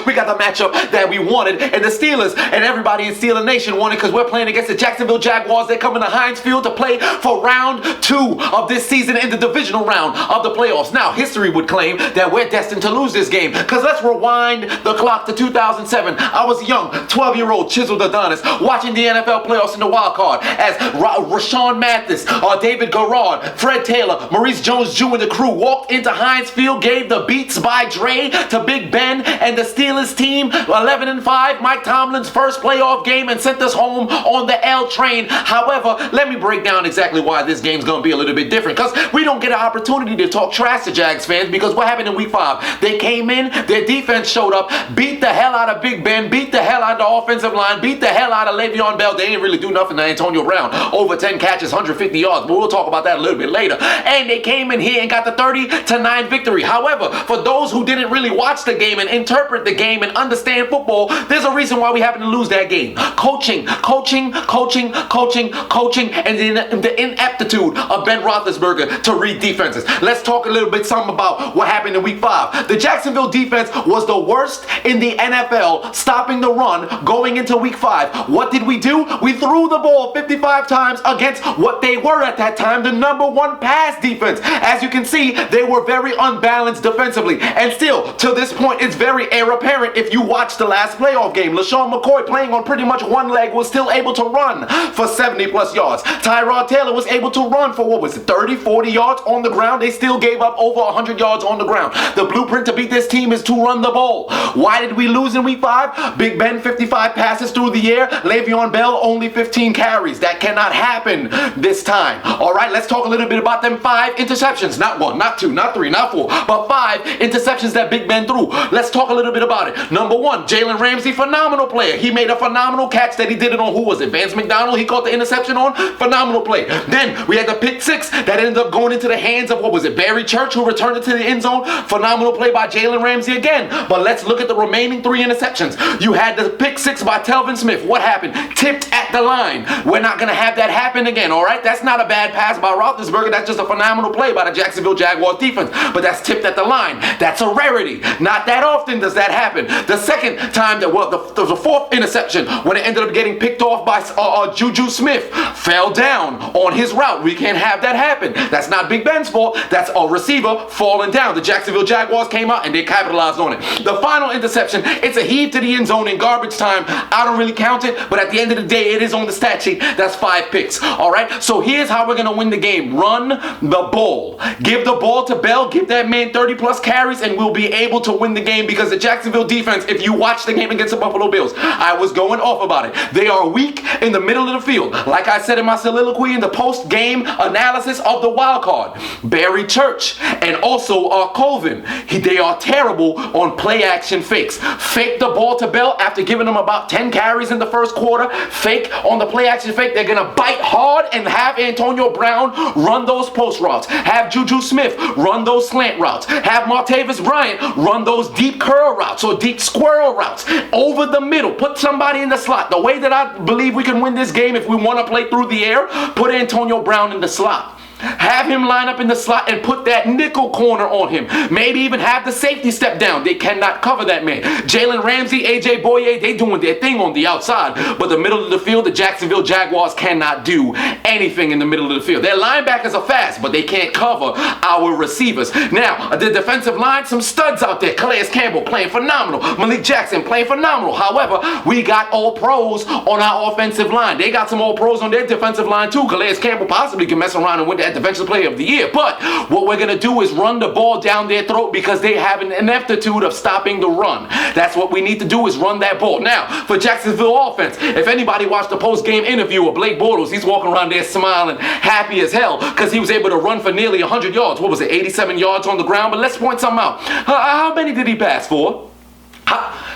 We got the matchup that we wanted, and the Steelers and everybody in Steeler Nation wanted, because we're playing against the Jacksonville Jaguars. They're coming to Heinz Field to play for round 2 of this season in the divisional round of the playoffs. Now, history would claim that we're destined to lose this game, because let's rewind the clock to 2007. I was a young 12-year-old Chiseled Adonis watching the NFL playoffs in the wild card as Rashawn Mathis, David Garrard, Fred Taylor, Maurice Jones-Jr. and the crew walked into Heinz Field, gave the Beats by Dre to Big Ben and the Steelers team 11-5, Mike Tomlin's first playoff game, and sent us home on the L train. However, let me break down exactly why this game's going to be a little bit different, because we don't get an opportunity to talk trash to Jags fans, because what happened in week 5? They came in, their defense showed up, beat the hell out of Big Ben, beat the hell out of the offensive line, beat the hell out of Le'Veon Bell. They didn't really do nothing to Antonio Brown. Over 10 catches, 150 yards, but we'll talk about that a little bit later. And they came in here and got the 30-9 victory. However, for those who didn't really watch the game and interpret the game and understand football, there's a reason why we happen to lose that game. Coaching, and the ineptitude of Ben Roethlisberger to read defenses. Let's talk a little bit something about what happened in week 5. The Jacksonville defense was the worst in the NFL, stopping the run going into week 5. What did we do? We threw the ball 55 times against what they were at that time, the #1 pass defense. As you can see, they were very unbalanced defensively. And still, to this point, it's very heir apparent if you watch the last playoff game. LaShawn McCoy, playing on pretty much one leg, was still able to run for 70+ yards. Tyrod Taylor was able to run for, 30, 40 yards on the ground. They still gave up over 100 yards on the ground. The blueprint to beat this team is to run the ball. Why did we lose in week 5? Big Ben, 55 passes through the air. Le'Veon Bell, only 15 carries. That cannot happen this time. All right, let's talk a little bit about them 5 interceptions. Not 1, not 2, not 3, not 4, but 5 interceptions that Big Ben threw. Let's talk a little bit about it. Number 1, Jalen Ramsey, phenomenal player. He made a phenomenal catch that he did it on, who was it? Vance McDonald, he caught the interception on. Phenomenal play. Then we had the pick 6 that ended up going into the hands of, Barry Church, who returned it to the end zone. Phenomenal play by Jalen Ramsey again. But let's look at the remaining 3 interceptions. You had the pick 6 by Telvin Smith. What happened? Tipped at the line. We're not going to have that happen again, all right? That's not a bad pass by Roethlisberger. That's just a phenomenal play by the Jacksonville Jaguars defense. But that's tipped at the line. That's a rarity. Not that often does that happen. The second time there was the 4th interception, when it ended up getting picked off by Juju Smith, fell down on his route. We can't have that happen. That's not Big Ben's fault. That's a receiver falling down. The Jacksonville Jaguars came out and they capitalized on it. The final interception, it's a heave to the end zone in garbage time. I don't really count it, but at the end of the day, it is on the stat sheet. That's 5 picks. All right? So here's how we're going to win the game. Run the ball. Give the ball to Bell. Give that man 30+ carries, and we'll be able to win the game, because the Jacksonville defense, if you watch the game against the Buffalo Bills, I was going off about it. They are weak in the middle of the field. Like I said in my soliloquy in the post-game analysis of the wild card, Barry Church and also Colvin, they are terrible on play-action fakes. Fake the ball to Bell after giving them about 10 carries in the first quarter. Fake on the play-action fake. They're going to bite hard and have Antonio Brown run those post routes. Have Juju Smith run those slant routes. Have Martavis Bryant run those deep curl routes or deep squirrel routes over the middle. Put somebody in the slot. The way that I believe we can win this game, if we want to play through the air, put Antonio Brown in the slot. Have him line up in the slot and put that nickel corner on him. Maybe even have the safety step down. They cannot cover that man. Jalen Ramsey, AJ Boye, they doing their thing on the outside. But the middle of the field, the Jacksonville Jaguars cannot do anything in the middle of the field. Their linebackers are fast, but they can't cover our receivers. Now, the defensive line, some studs out there. Calais Campbell playing phenomenal. Malik Jackson playing phenomenal. However, we got all pros on our offensive line. They got some all pros on their defensive line too. Calais Campbell possibly can mess around and win that defensive player of the year. But what we're going to do is run the ball down their throat, because they have an ineptitude of stopping the run. That's what we need to do, is run that ball. Now, for Jacksonville offense, if anybody watched the post-game interview of Blake Bortles, he's walking around there smiling, happy as hell, because he was able to run for nearly 100 yards. What was it, 87 yards on the ground? But let's point something out. How many did he pass for?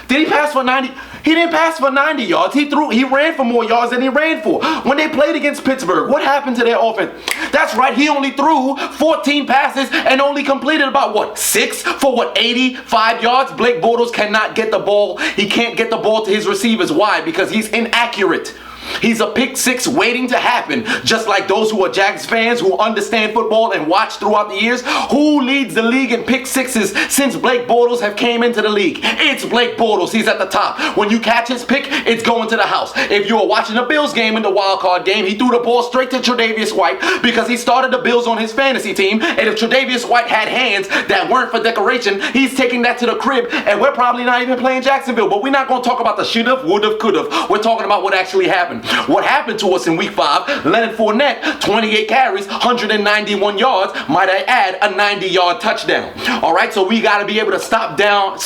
Did he pass for 90? He didn't pass for 90 yards. He ran for more yards than he ran for. When they played against Pittsburgh, what happened to their offense? That's right, he only threw 14 passes and only completed about 6 for 85 yards. Blake Bortles cannot get the ball. He can't get the ball to his receivers. Why? Because he's inaccurate. He's a pick six waiting to happen. Just like those who are Jags fans who understand football and watch throughout the years. Who leads the league in pick sixes since Blake Bortles have came into the league? It's Blake Bortles. He's at the top. When you catch his pick, it's going to the house. If you were watching the Bills game in the wild card game, he threw the ball straight to Tre'Davious White because he started the Bills on his fantasy team. And if Tre'Davious White had hands that weren't for decoration, he's taking that to the crib, and we're probably not even playing Jacksonville. But we're not going to talk about the should've, would've, could've. We're talking about what actually happened. What happened to us in week 5, Leonard Fournette, 28 carries, 191 yards, might I add, a 90-yard touchdown. All right, so we got to be able to shut down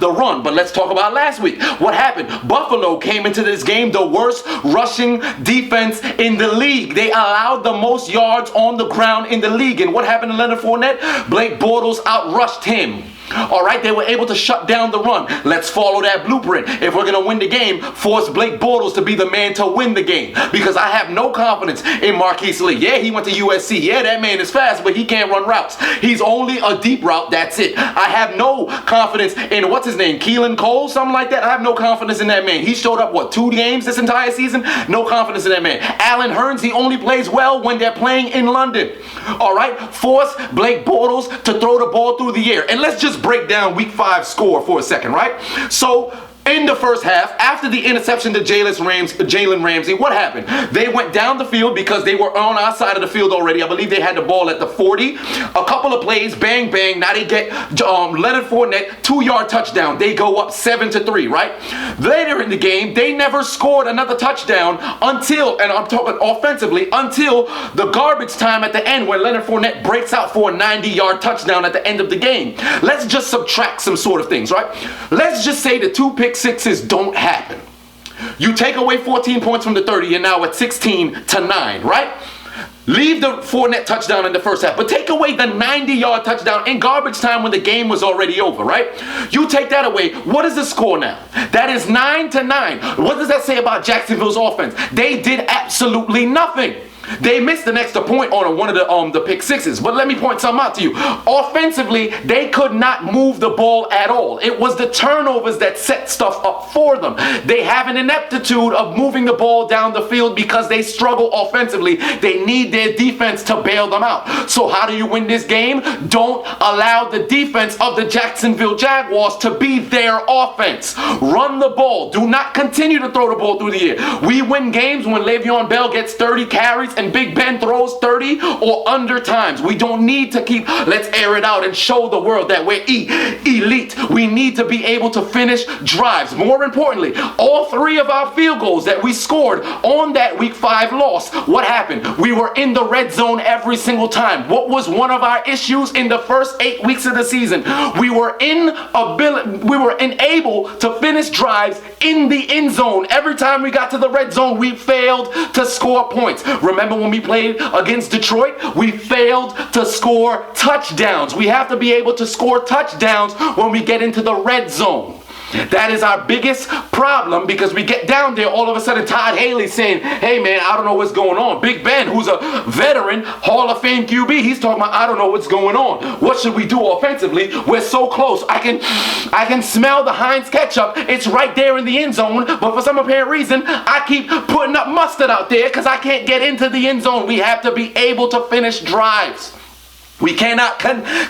the run. But let's talk about last week. What happened? Buffalo came into this game the worst rushing defense in the league. They allowed the most yards on the ground in the league. And what happened to Leonard Fournette? Blake Bortles outrushed him. All right, they were able to shut down the run. Let's follow that blueprint. If we're going to win the game, force Blake Bortles to be the man to win the game. Because I have no confidence in Marquise Lee. Yeah, he went to USC. Yeah, that man is fast, but he can't run routes. He's only a deep route. That's it. I have no confidence in, what's his name, Keelan Cole, something like that. I have no confidence in that man. He showed up, 2 games this entire season? No confidence in that man. Allen Hurns, he only plays well when they're playing in London. All right, force Blake Bortles to throw the ball through the air. And let's just break down week 5 score for a second, right? So in the first half, after the interception to Jalen Ramsey, what happened? They went down the field because they were on our side of the field already. I believe they had the ball at the 40. A couple of plays, bang, bang. Now they get Leonard Fournette, 2-yard touchdown. They go up 7-3, right? Later in the game, they never scored another touchdown until, and I'm talking offensively, until the garbage time at the end when Leonard Fournette breaks out for a 90-yard touchdown at the end of the game. Let's just subtract some sort of things, right? Let's just say the 2 pick sixes don't happen. You take away 14 points from the 30, you're now at 16-9, right? Leave the Fournette touchdown in the first half, but take away the 90-yard touchdown in garbage time when the game was already over, right? You take that away. What is the score now? That is 9-9. What does that say about Jacksonville's offense? They did absolutely nothing. They missed an extra point on one of the pick sixes. But let me point something out to you. Offensively, they could not move the ball at all. It was the turnovers that set stuff up for them. They have an ineptitude of moving the ball down the field because they struggle offensively. They need their defense to bail them out. So how do you win this game? Don't allow the defense of the Jacksonville Jaguars to be their offense. Run the ball. Do not continue to throw the ball through the air. We win games when Le'Veon Bell gets 30 carries and Big Ben throws 30 or under times. We don't need to keep, let's air it out and show the world that we're elite. We need to be able to finish drives. More importantly, all 3 of our field goals that we scored on that week 5 loss, what happened? We were in the red zone every single time. What was one of our issues in the first 8 weeks of the season? We were unable to finish drives in the end zone. Every time we got to the red zone, we failed to score points. Remember when we played against Detroit? We failed to score touchdowns. We have to be able to score touchdowns when we get into the red zone. That is our biggest problem because we get down there, all of a sudden Todd Haley's saying, hey man, I don't know what's going on. Big Ben, who's a veteran, Hall of Fame QB, he's talking about, I don't know what's going on. What should we do offensively? We're so close. I can smell the Heinz ketchup. It's right there in the end zone, but for some apparent reason, I keep putting up mustard out there because I can't get into the end zone. We have to be able to finish drives. We cannot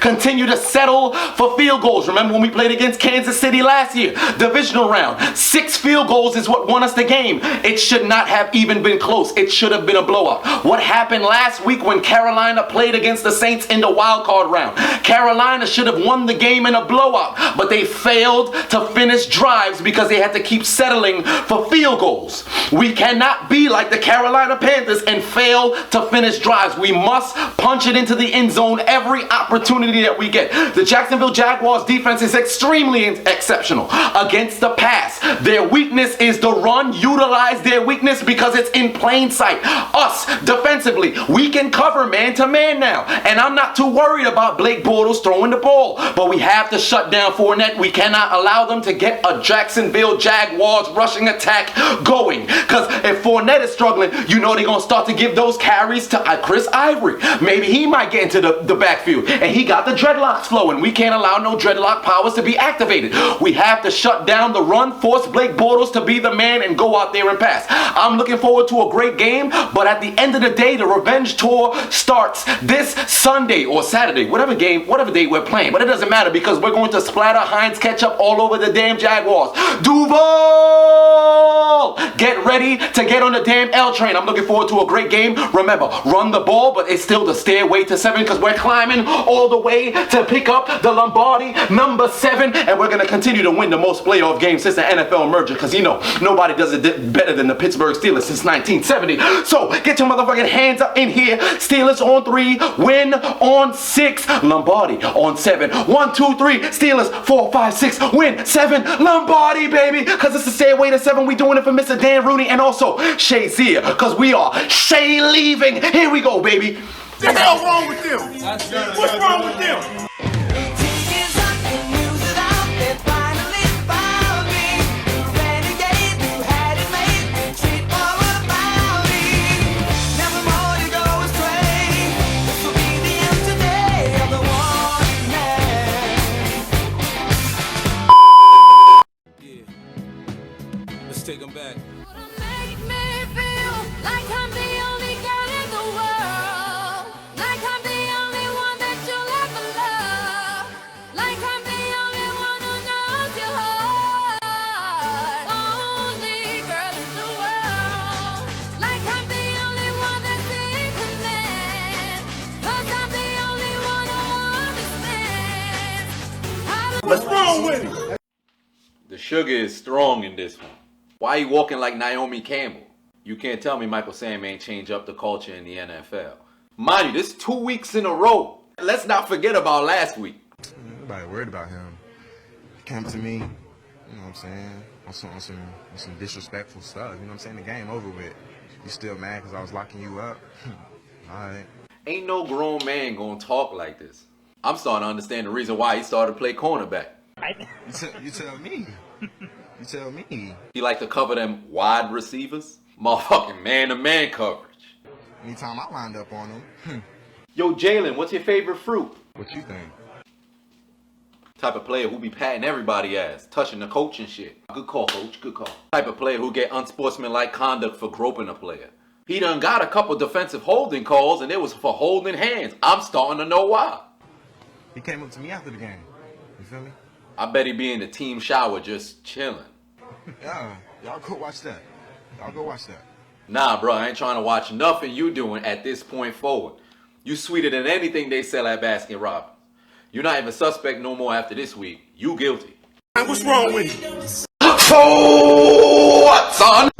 continue to settle for field goals. Remember when we played against Kansas City last year? Divisional round. 6 field goals is what won us the game. It should not have even been close. It should have been a blowout. What happened last week when Carolina played against the Saints in the wild card round? Carolina should have won the game in a blowout, but they failed to finish drives because they had to keep settling for field goals. We cannot be like the Carolina Panthers and fail to finish drives. We must punch it into the end zone every opportunity that we get. The Jacksonville Jaguars defense is extremely exceptional against the pass. Their weakness is the run. Utilize their weakness because it's in plain sight. Us, defensively, we can cover man to man now. And I'm not too worried about Blake Bortles throwing the ball. But we have to shut down Fournette. We cannot allow them to get a Jacksonville Jaguars rushing attack going. Because if Fournette is struggling, you know they're going to start to give those carries to Chris Ivory. Maybe he might get into the the backfield, and he got the dreadlocks flowing. We can't allow no dreadlock powers to be activated. We have to shut down the run, force Blake Bortles to be the man, and go out there and pass. I'm looking forward to a great game, but at the end of the day, the revenge tour starts this Sunday or Saturday, whatever day we're playing. But it doesn't matter because we're going to splatter Heinz ketchup all over the damn Jaguars. Duval! Get ready to get on the damn L train. I'm looking forward to a great game. Remember, run the ball, but it's still the stairway to 7 because we're climbing all the way to pick up the Lombardi number 7, and we're going to continue to win the most playoff games since the NFL merger because, you know, nobody does it better than the Pittsburgh Steelers since 1970. So get your motherfucking hands up in here. Steelers on 3, win on 6, Lombardi on 7. 1, 2, 3, Steelers 4, 5, 6, win 7, Lombardi, baby, because it's the stairway to 7. We doing it for Mr. Dan Rooney and also Shazier because we are Shay leaving. Here we go, baby. What the hell's wrong with them? What's wrong with them? Let's take them back. Make me feel like I'm the only girl in the world. Like I'm the only one that you'll ever love. Like I'm the only one who knows your heart. Only girl in the world. Like I'm the only one that's in command. 'Cause I'm the only one who understands. What's wrong with him? The sugar is strong in this one. Why are you walking like Naomi Campbell? You can't tell me Michael Sam ain't changed up the culture in the NFL. Mind you, this is 2 weeks in a row. Let's not forget about last week. Nobody worried about him. He came to me, you know what I'm saying, on some disrespectful stuff. You know what I'm saying? The game over with. You still mad because I was locking you up? Alright. Ain't no grown man gonna talk like this. I'm starting to understand the reason why he started to play cornerback. You tell me. You tell me. He like to cover them wide receivers. Motherfucking man-to-man coverage. Anytime I lined up on him. Yo, Jalen, what's your favorite fruit? What you think? Type of player who be patting everybody ass, touching the coach and shit. Good call, coach, good call. Type of player who get unsportsmanlike conduct for groping a player. He done got a couple defensive holding calls and it was for holding hands. I'm starting to know why. He came up to me after the game. You feel me? I bet he be in the team shower just chilling. Yeah, y'all go watch that. Y'all go watch that. Nah, bro, I ain't trying to watch nothing you doing at this point forward. You sweeter than anything they sell at Baskin Robbins. You're not even suspect no more after this week. You guilty. What's wrong with him? So what, son?